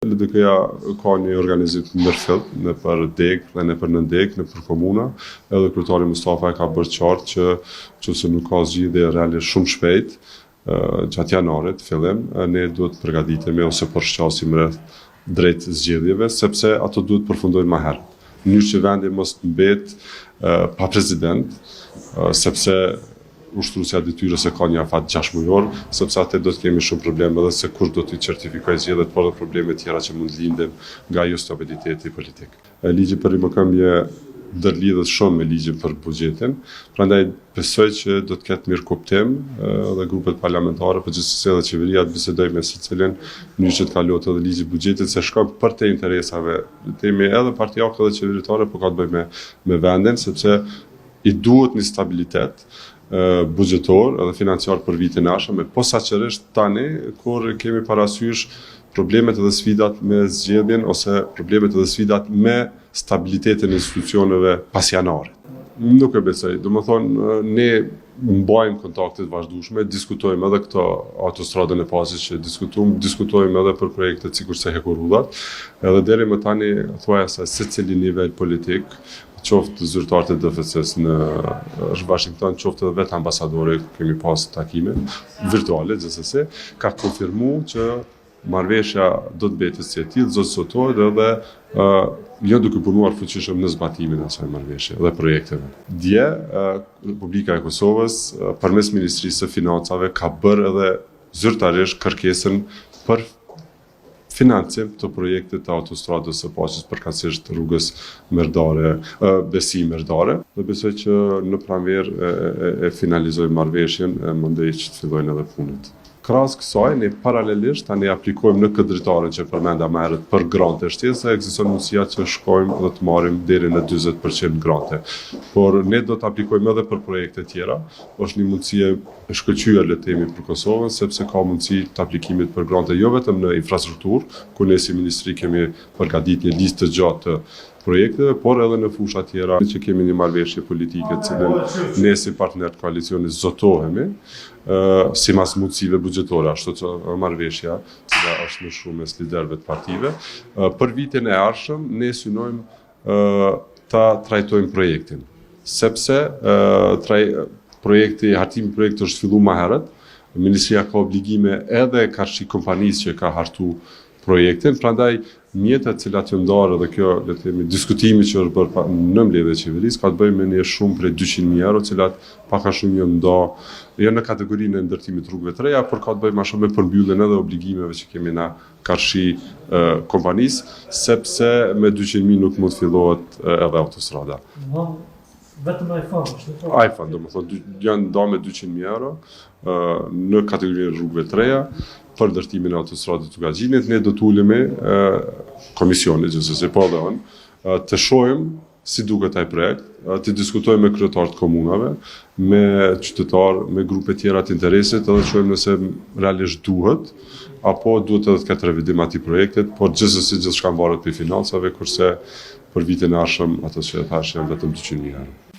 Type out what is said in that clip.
LDK-ja ka një organizim të mirëfillt në për deg dhe në për nëndeg, në për komuna, edhe kryetari Mustafa e ka bërë qartë që nëse nuk ka zgjidhje realisht shumë shpejt, gjatë janarit, fillim, ne duhet të përgatitemi ose përshqasim rreth drejt zgjedhjeve, sepse ato duhet përfundojnë më herët. Në mënyrë që vendi mos të mbet pa president, sepse ushtruesja e detyrës e ka një afat 6 mujor, sepse atë do të kemi shumë probleme edhe se kush do t'i certifikojë zgjedhjet, por edhe probleme tjera që mund lindin nga jo stabiliteti politik. Ligji për rimokëmbje ndërlidhet shumë me ligjin për buxhetin, prandaj besoj që do të ketë mirë kuptim dhe grupet parlamentare, por gjithsesi edhe qeveria të bisedojë me secilin në mënyrë që të kalohet edhe ligji i buxhetit, se shkon për te interesave, temi edhe partijake edhe qeveritare, por ka të bëjë me vendin, sepse i duhet një stabilitet buxhetor edhe financiar për vitin e ardhshëm, posaçërisht tani kur kemi parasysh problemet edhe sfidat me zgjedhjen ose problemet edhe sfidat me stabilitetin e institucioneve pasjanarit. Nuk e besoj, domethënë ne mbajmë kontakte të vazhdueshme, diskutojmë edhe këtë autostradën e pasit që diskutojmë edhe për projekte sikurse Hekurullat, edhe deri më tani thuaja se secili nivel politik, qoftë zyrtarët e DFC-s në Washington, qoftë edhe vetë ambasadori, kemi pas takime virtuale gjithsesi, ka konfirmuar që marrëveshja do të mbetet si e tillë, do të zotohet edhe jo duke punuar fuqishëm në zbatimin e asaj marrëveshje dhe projekteve. Dje, Republika e Kosovës, përmes Ministrisë së Financave, ka bërë edhe zyrtarisht kërkesën për financim të projektit të autostradës së paqes, përkatësisht rrugës Besi-Merdare, dhe besoj që në pranverë e finalizojmë marrëveshjen, mendoj që të fillojnë edhe punët. Krahas kësaj, ne paralelisht tani aplikojmë në këtë dritarin që përmenda më herët për grante shtesë, ekziston mundësia që shkojmë dhe të marrim deri në 40% grante. Por ne do të aplikojmë edhe për projekte tjera, është një mundësi e shkëlqyer le të themi për Kosovën, sepse ka mundësi të aplikimit për grante jo vetëm në infrastrukturë, ku ne si ministri kemi përgatitur një listë të gjatë të projekteve, por edhe në fusha tjera që kemi një marrëveshje politike të cilën ne si partner të koalicionit zotohemi, sipas mundësive buxhetore, ashtu që marrëveshja që është më shumë mes liderëve të partive. Për vitin e ardhshëm ne synojmë ta trajtojmë projektin, sepse hartimi i projektit është filluar më herët, ministria ka obligime edhe karshi kompanisë që ka hartu projektin, prandaj mjetet cilat janë ndarë dhe kjo le të themi diskutimi që është bërë në mbledhje e qeverisë ka të bëjë me një shumë prej 200.000 euro, cilat pak a shumë janë ndarë jo në kategorinë e ndërtimit rrugëve të reja, por ka të bëjë më shumë me përmbylljen edhe obligimeve që kemi na karshi kompanisë, sepse me 200.000 nuk mund të fillohet edhe autostrada. Vetëm iPhone është? iPhone, domethënë janë ndarë me 200.000 euro në kategorinë rrugëve të reja për ndërtimin e autostradës të Tugaxhinit. Ne do të ulemi komisioni gjithsesi po edhe të shohim si duket ai projekt, të diskutojmë me kryetarët e komunave, me qytetarë, me grupe tjera të interesit, edhe të shohim nëse realisht duhet apo duhet edhe të ketë revidim atij projektit, por gjithsesi gjithçka varet prej financave, kurse për vitin e ardhshëm ato që thash janë vetëm 200.000 euro.